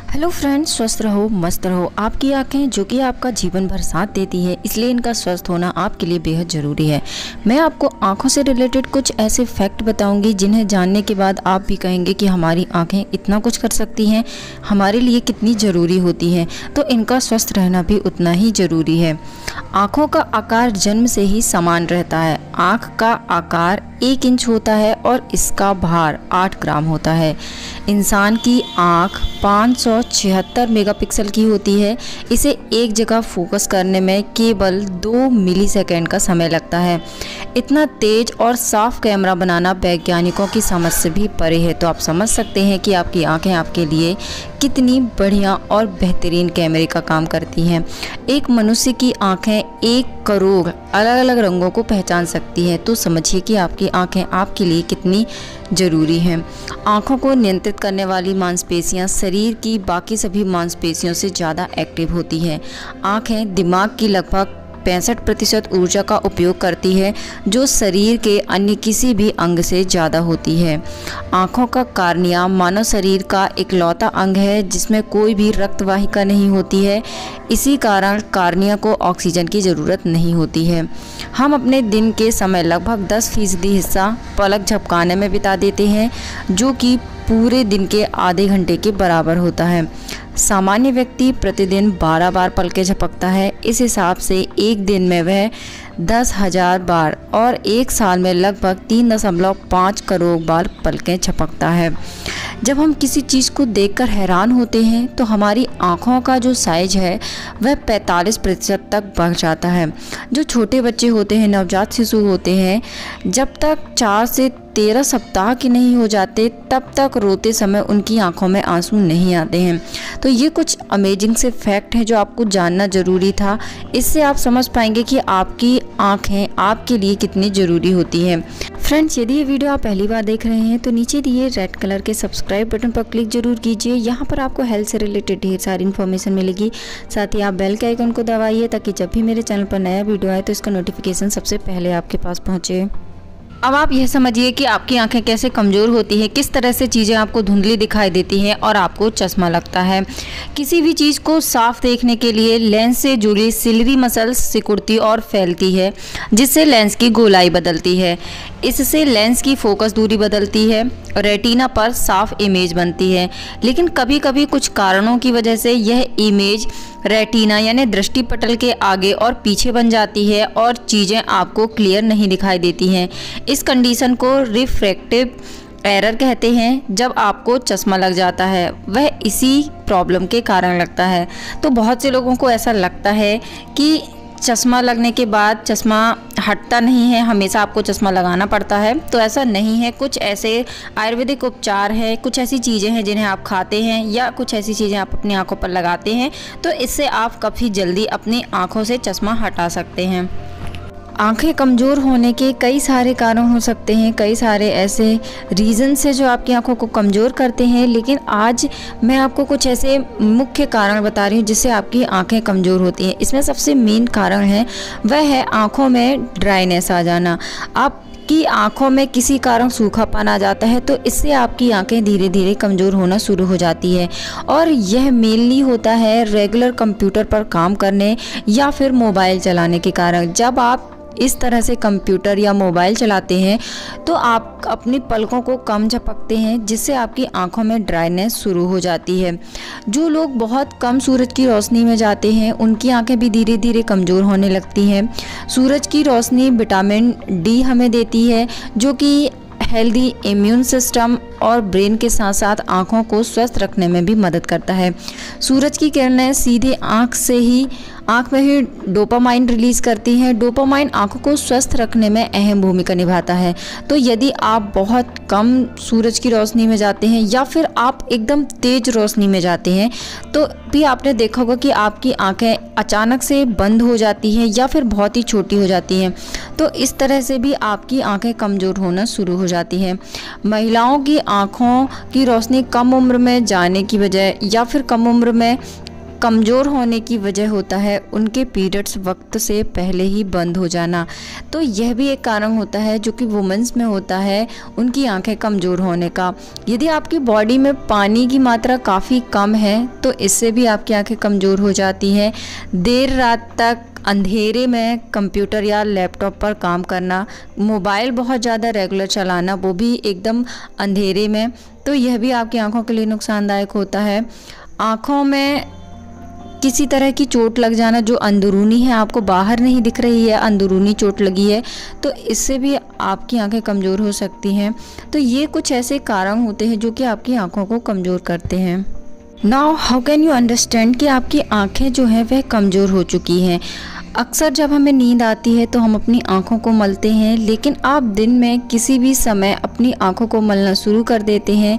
Hello friends, स्वस्थ रहो, मस्त रहो। आपकी आंखें जो कि आपका जीवन भर साथ देती है, इसलिए इनका स्वस्थ होना आपके लिए बेहद ज़रूरी है। मैं आपको आंखों से रिलेटेड कुछ ऐसे फैक्ट बताऊंगी जिन्हें जानने के बाद आप भी कहेंगे कि हमारी आंखें इतना कुछ कर सकती हैं, हमारे लिए कितनी ज़रूरी होती हैं। तो इनका स्वस्थ रहना भी उतना ही ज़रूरी है। आँखों का आकार जन्म से ही समान रहता है। आँख का आकार 1 इंच होता है और इसका भार 8 ग्राम होता है। इंसान की आँख 576 मेगापिक्सल की होती है। इसे एक जगह फोकस करने में केवल 2 मिलीसेकंड का समय लगता है। इतना तेज और साफ कैमरा बनाना वैज्ञानिकों की समझ से भी परे है। तो आप समझ सकते हैं कि आपकी आंखें आपके लिए कितनी बढ़िया और बेहतरीन कैमरे का काम करती हैं। एक मनुष्य की आंखें 1 करोड़ अलग अलग रंगों को पहचान सकती हैं। तो समझिए कि आपकी आंखें आपके लिए कितनी ज़रूरी हैं। आँखों को नियंत्रित करने वाली मांसपेशियां शरीर की बाकी सभी मांसपेशियों से ज़्यादा एक्टिव होती हैं। आँखें दिमाग की लगभग 65% ऊर्जा का उपयोग करती है, जो शरीर के अन्य किसी भी अंग से ज़्यादा होती है। आँखों का कार्निया मानव शरीर का इकलौता अंग है जिसमें कोई भी रक्त वाहिका नहीं होती है। इसी कारण कार्निया को ऑक्सीजन की ज़रूरत नहीं होती है। हम अपने दिन के समय लगभग 10% हिस्सा पलक झपकाने में बिता देते हैं, जो कि पूरे दिन के आधे घंटे के बराबर होता है। सामान्य व्यक्ति प्रतिदिन 12 बार पलकें झपकता है। इस हिसाब से एक दिन में वह 10,000 बार और एक साल में लगभग 3.5 करोड़ बार पलकें झपकता है। जब हम किसी चीज़ को देखकर हैरान होते हैं तो हमारी आँखों का जो साइज है वह 45% तक बढ़ जाता है। जो छोटे बच्चे होते हैं, नवजात शिशु होते हैं, जब तक 4 से 13 सप्ताह के नहीं हो जाते तब तक रोते समय उनकी आंखों में आंसू नहीं आते हैं। तो ये कुछ अमेजिंग से फैक्ट हैं जो आपको जानना ज़रूरी था। इससे आप समझ पाएंगे कि आपकी आंखें आपके लिए कितनी ज़रूरी होती हैं। फ्रेंड्स, यदि ये वीडियो आप पहली बार देख रहे हैं तो नीचे दिए रेड कलर के सब्सक्राइब बटन पर क्लिक जरूर कीजिए। यहाँ पर आपको हेल्थ से रिलेटेड ढेर सारी इन्फॉर्मेशन मिलेगी। साथ ही आप बेल के आइकन को दबाइए ताकि जब भी मेरे चैनल पर नया वीडियो आए तो इसका नोटिफिकेशन सबसे पहले आपके पास पहुँचे। अब आप यह समझिए कि आपकी आंखें कैसे कमज़ोर होती हैं, किस तरह से चीज़ें आपको धुंधली दिखाई देती हैं और आपको चश्मा लगता है। किसी भी चीज़ को साफ देखने के लिए लेंस से जुड़ी सिलरी मसल्स सिकुड़ती और फैलती है, जिससे लेंस की गोलाई बदलती है। इससे लेंस की फोकस दूरी बदलती है, रेटिना पर साफ इमेज बनती है। लेकिन कभी कभी कुछ कारणों की वजह से यह इमेज रेटिना यानी दृष्टिपटल के आगे और पीछे बन जाती है और चीज़ें आपको क्लियर नहीं दिखाई देती हैं। इस कंडीशन को रिफ्रैक्टिव एरर कहते हैं। जब आपको चश्मा लग जाता है वह इसी प्रॉब्लम के कारण लगता है। तो बहुत से लोगों को ऐसा लगता है कि चश्मा लगने के बाद चश्मा हटता नहीं है, हमेशा आपको चश्मा लगाना पड़ता है। तो ऐसा नहीं है। कुछ ऐसे आयुर्वेदिक उपचार हैं, कुछ ऐसी चीज़ें हैं जिन्हें आप खाते हैं या कुछ ऐसी चीज़ें आप अपनी आंखों पर लगाते हैं, तो इससे आप काफ़ी जल्दी अपनी आंखों से चश्मा हटा सकते हैं। आंखें कमज़ोर होने के कई सारे कारण हो सकते हैं, कई सारे ऐसे रीज़न्स हैं जो आपकी आंखों को कमज़ोर करते हैं। लेकिन आज मैं आपको कुछ ऐसे मुख्य कारण बता रही हूँ जिससे आपकी आंखें कमज़ोर होती हैं। इसमें सबसे मेन कारण है वह है आंखों में ड्राइनेस आ जाना। आपकी आंखों में किसी कारण सूखापन आ जाता है तो इससे आपकी आंखें धीरे धीरे कमज़ोर होना शुरू हो जाती है। और यह मेनली होता है रेगुलर कंप्यूटर पर काम करने या फिर मोबाइल चलाने के कारण। जब आप इस तरह से कंप्यूटर या मोबाइल चलाते हैं तो आप अपनी पलकों को कम झपकते हैं, जिससे आपकी आंखों में ड्राइनेस शुरू हो जाती है। जो लोग बहुत कम सूरज की रोशनी में जाते हैं उनकी आंखें भी धीरे धीरे कमज़ोर होने लगती हैं। सूरज की रोशनी विटामिन डी हमें देती है, जो कि हेल्दी इम्यून सिस्टम और ब्रेन के साथ साथ आँखों को स्वस्थ रखने में भी मदद करता है। सूरज की किरणें सीधे आँख में ही डोपामाइन रिलीज़ करती हैं। डोपामाइन आँखों को स्वस्थ रखने में अहम भूमिका निभाता है। तो यदि आप बहुत कम सूरज की रोशनी में जाते हैं या फिर आप एकदम तेज़ रोशनी में जाते हैं तो भी आपने देखा होगा कि आपकी आँखें अचानक से बंद हो जाती हैं या फिर बहुत ही छोटी हो जाती हैं। तो इस तरह से भी आपकी आँखें कमज़ोर होना शुरू हो जाती हैं। महिलाओं की आँखों की रोशनी कम उम्र में जाने की बजाय या फिर कम उम्र में कमज़ोर होने की वजह होता है उनके पीरियड्स वक्त से पहले ही बंद हो जाना। तो यह भी एक कारण होता है जो कि वुमेंस में होता है उनकी आंखें कमज़ोर होने का। यदि आपकी बॉडी में पानी की मात्रा काफ़ी कम है तो इससे भी आपकी आंखें कमज़ोर हो जाती हैं। देर रात तक अंधेरे में कंप्यूटर या लैपटॉप पर काम करना, मोबाइल बहुत ज़्यादा रेगुलर चलाना, वो भी एकदम अंधेरे में, तो यह भी आपकी आंखों के लिए नुकसानदायक होता है। आँखों में किसी तरह की चोट लग जाना जो अंदरूनी है, आपको बाहर नहीं दिख रही है, अंदरूनी चोट लगी है, तो इससे भी आपकी आंखें कमज़ोर हो सकती हैं। तो ये कुछ ऐसे कारण होते हैं जो कि आपकी आंखों को कमज़ोर करते हैं। Now how can you understand कि आपकी आंखें जो हैं वह कमज़ोर हो चुकी हैं। अक्सर जब हमें नींद आती है तो हम अपनी आंखों को मलते हैं, लेकिन आप दिन में किसी भी समय अपनी आंखों को मलना शुरू कर देते हैं,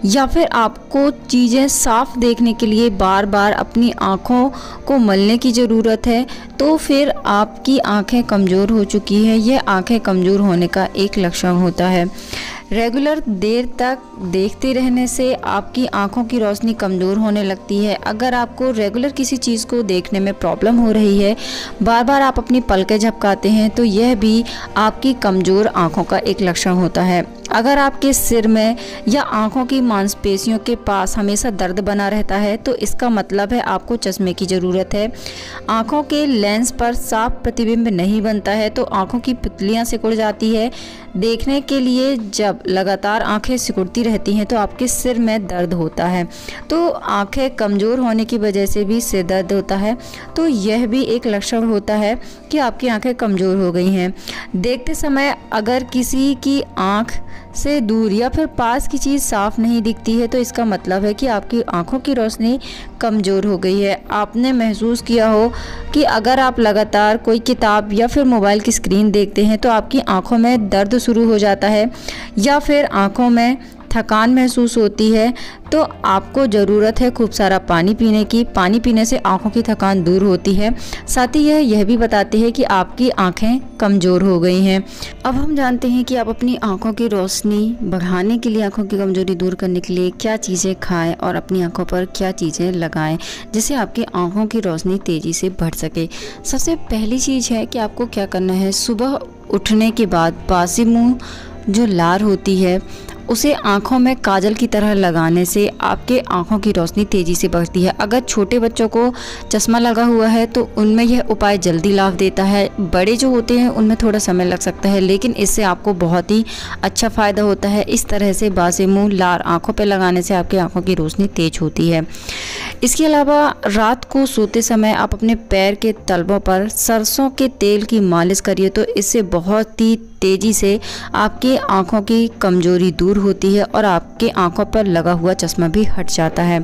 या फिर आपको चीज़ें साफ देखने के लिए बार बार अपनी आंखों को मलने की ज़रूरत है, तो फिर आपकी आंखें कमज़ोर हो चुकी है। यह आंखें कमज़ोर होने का एक लक्षण होता है। रेगुलर देर तक देखते रहने से आपकी आंखों की रोशनी कमज़ोर होने लगती है। अगर आपको रेगुलर किसी चीज़ को देखने में प्रॉब्लम हो रही है, बार बार आप अपनी पलकें झपकाते हैं, तो यह भी आपकी कमज़ोर आंखों का एक लक्षण होता है। अगर आपके सिर में या आंखों की मांसपेशियों के पास हमेशा दर्द बना रहता है तो इसका मतलब है आपको चश्मे की ज़रूरत है। आंखों के लेंस पर साफ प्रतिबिंब नहीं बनता है तो आंखों की पुतलियां सिकुड़ जाती है। देखने के लिए जब लगातार आंखें सिकुड़ती रहती हैं तो आपके सिर में दर्द होता है। तो आंखें कमज़ोर होने की वजह से भी सिर दर्द होता है, तो यह भी एक लक्षण होता है कि आपकी आंखें कमज़ोर हो गई हैं। देखते समय अगर किसी की आंख से दूर या फिर पास की चीज़ साफ नहीं दिखती है तो इसका मतलब है कि आपकी आंखों की रोशनी कमज़ोर हो गई है। आपने महसूस किया हो कि अगर आप लगातार कोई किताब या फिर मोबाइल की स्क्रीन देखते हैं तो आपकी आंखों में दर्द शुरू हो जाता है या फिर आंखों में थकान महसूस होती है, तो आपको ज़रूरत है खूब सारा पानी पीने की। पानी पीने से आंखों की थकान दूर होती है। साथ ही यह भी बताते हैं कि आपकी आंखें कमज़ोर हो गई हैं। अब हम जानते हैं कि आप अपनी आंखों की रोशनी बढ़ाने के लिए, आंखों की कमज़ोरी दूर करने के लिए क्या चीज़ें खाएं और अपनी आंखों पर क्या चीज़ें लगाएं जिससे आपकी आंखों की रोशनी तेज़ी से बढ़ सके। सबसे पहली चीज़ है कि आपको क्या करना है, सुबह उठने के बाद बासी मुँह जो लार होती है उसे आँखों में काजल की तरह लगाने से आपके आँखों की रोशनी तेज़ी से बढ़ती है। अगर छोटे बच्चों को चश्मा लगा हुआ है तो उनमें यह उपाय जल्दी लाभ देता है। बड़े जो होते हैं उनमें थोड़ा समय लग सकता है, लेकिन इससे आपको बहुत ही अच्छा फ़ायदा होता है। इस तरह से बासे मुँह लार आँखों पर लगाने से आपकी आँखों की रोशनी तेज होती है। इसके अलावा रात को सोते समय आप अपने पैर के तलवों पर सरसों के तेल की मालिश करिए, तो इससे बहुत ही तेज़ी से आपकी आँखों की कमज़ोरी दूर होती है और आपके आँखों पर लगा हुआ चश्मा भी हट जाता है।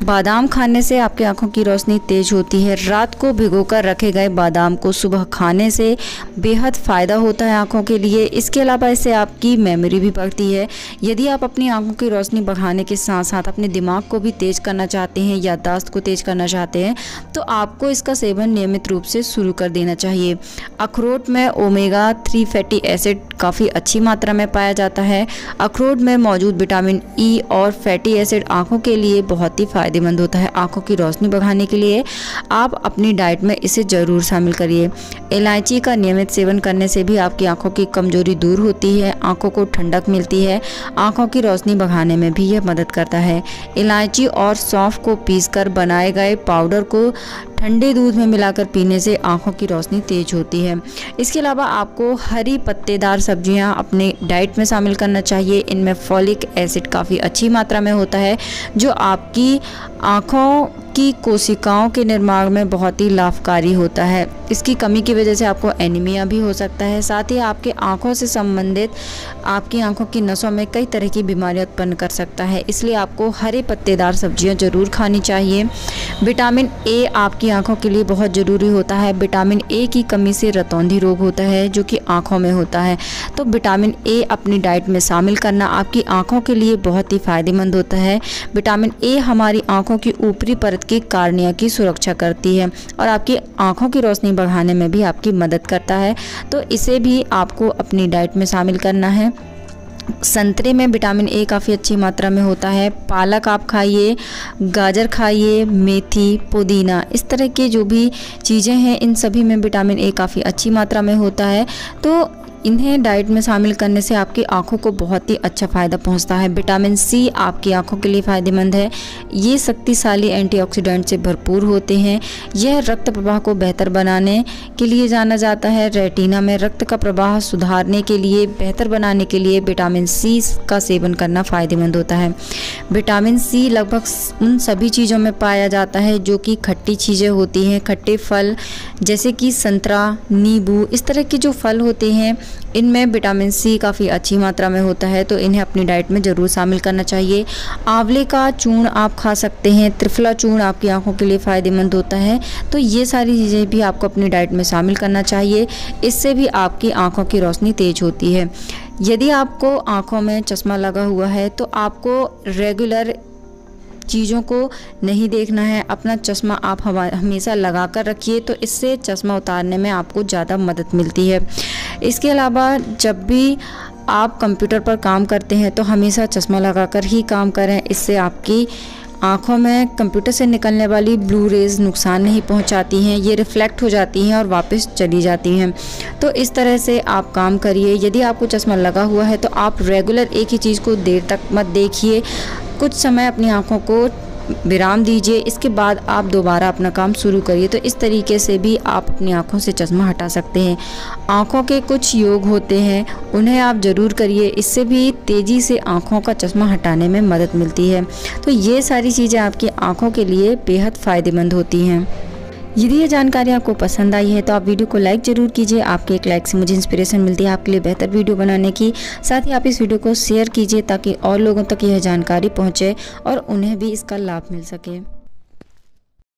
बादाम खाने से आपकी आँखों की रोशनी तेज़ होती है। रात को भिगोकर रखे गए बादाम को सुबह खाने से बेहद फ़ायदा होता है आँखों के लिए। इसके अलावा इससे आपकी मेमोरी भी बढ़ती है। यदि आप अपनी आँखों की रोशनी बढ़ाने के साथ साथ अपने दिमाग को भी तेज़ करना चाहते हैं, याददाश्त को तेज़ करना चाहते हैं, तो आपको इसका सेवन नियमित रूप से शुरू कर देना चाहिए। अखरोट में ओमेगा 3 फैटी एसिड काफ़ी अच्छी मात्रा में पाया जाता है। अखरोट में मौजूद विटामिन ई और फैटी एसिड आँखों के लिए बहुत ही फ़ायदेमंद होता है। आँखों की रोशनी बढ़ाने के लिए आप अपनी डाइट में इसे ज़रूर शामिल करिए। इलायची का नियमित सेवन करने से भी आपकी आँखों की कमज़ोरी दूर होती है, आँखों को ठंडक मिलती है, आँखों की रोशनी बढ़ाने में भी यह मदद करता है। इलायची और सौंफ को पीसकर बनाए गए पाउडर को ठंडे दूध में मिलाकर पीने से आँखों की रोशनी तेज होती है। इसके अलावा आपको हरी पत्तेदार सब्जियां अपने डाइट में शामिल करना चाहिए। इनमें फॉलिक एसिड काफ़ी अच्छी मात्रा में होता है जो आपकी आँखों की कोशिकाओं के निर्माण में बहुत ही लाभकारी होता है। इसकी कमी की वजह से आपको एनीमिया भी हो सकता है। साथ ही आपके आँखों से संबंधित आपकी आँखों की नसों में कई तरह की बीमारियां उत्पन्न कर सकता है, इसलिए आपको हरे पत्तेदार सब्जियां जरूर खानी चाहिए। विटामिन ए आपकी आँखों के लिए बहुत ज़रूरी होता है। विटामिन ए की कमी से रतौंधी रोग होता है जो कि आँखों में होता है, तो विटामिन ए अपनी डाइट में शामिल करना आपकी आँखों के लिए बहुत ही फ़ायदेमंद होता है। विटामिन ए हमारी आँखों की ऊपरी परत की कार्निया की सुरक्षा करती है और आपकी आँखों की रोशनी बढ़ाने में भी आपकी मदद करता है, तो इसे भी आपको अपनी डाइट में शामिल करना है। संतरे में विटामिन ए काफ़ी अच्छी मात्रा में होता है। पालक आप खाइए, गाजर खाइए, मेथी, पुदीना, इस तरह के जो भी चीज़ें हैं इन सभी में विटामिन ए काफ़ी अच्छी मात्रा में होता है। तो इन्हें डाइट में शामिल करने से आपकी आँखों को बहुत ही अच्छा फ़ायदा पहुंचता है। विटामिन सी आपकी आँखों के लिए फ़ायदेमंद है। ये शक्तिशाली एंटीऑक्सीडेंट से भरपूर होते हैं। यह रक्त प्रवाह को बेहतर बनाने के लिए जाना जाता है। रेटिना में रक्त का प्रवाह सुधारने के लिए, बेहतर बनाने के लिए विटामिन सी का सेवन करना फ़ायदेमंद होता है। विटामिन सी लगभग उन सभी चीज़ों में पाया जाता है जो कि खट्टी चीज़ें होती हैं। खट्टे फल जैसे कि संतरा, नींबू, इस तरह के जो फल होते हैं इनमें विटामिन सी काफ़ी अच्छी मात्रा में होता है, तो इन्हें अपनी डाइट में ज़रूर शामिल करना चाहिए। आंवले का चूर्ण आप खा सकते हैं। त्रिफला चूर्ण आपकी आंखों के लिए फ़ायदेमंद होता है। तो ये सारी चीज़ें भी आपको अपनी डाइट में शामिल करना चाहिए। इससे भी आपकी आंखों की रोशनी तेज होती है। यदि आपको आंखों में चश्मा लगा हुआ है तो आपको रेगुलर चीज़ों को नहीं देखना है। अपना चश्मा आप हमेशा लगा कर रखिए, तो इससे चश्मा उतारने में आपको ज़्यादा मदद मिलती है। इसके अलावा जब भी आप कंप्यूटर पर काम करते हैं तो हमेशा चश्मा लगाकर ही काम करें। इससे आपकी आँखों में कंप्यूटर से निकलने वाली ब्लू रेज़ नुकसान नहीं पहुंचाती हैं। ये रिफ्लेक्ट हो जाती हैं और वापस चली जाती हैं। तो इस तरह से आप काम करिए। यदि आपको चश्मा लगा हुआ है तो आप रेगुलर एक ही चीज़ को देर तक मत देखिए। कुछ समय अपनी आँखों को विराम दीजिए, इसके बाद आप दोबारा अपना काम शुरू करिए। तो इस तरीके से भी आप अपनी आँखों से चश्मा हटा सकते हैं। आँखों के कुछ योग होते हैं, उन्हें आप ज़रूर करिए। इससे भी तेज़ी से आँखों का चश्मा हटाने में मदद मिलती है। तो ये सारी चीज़ें आपकी आँखों के लिए बेहद फ़ायदेमंद होती हैं। यदि ये जानकारी आपको पसंद आई है तो आप वीडियो को लाइक ज़रूर कीजिए। आपके एक लाइक से मुझे इंस्पिरेशन मिलती है आपके लिए बेहतर वीडियो बनाने की। साथ ही आप इस वीडियो को शेयर कीजिए ताकि और लोगों तक यह जानकारी पहुँचे और उन्हें भी इसका लाभ मिल सके।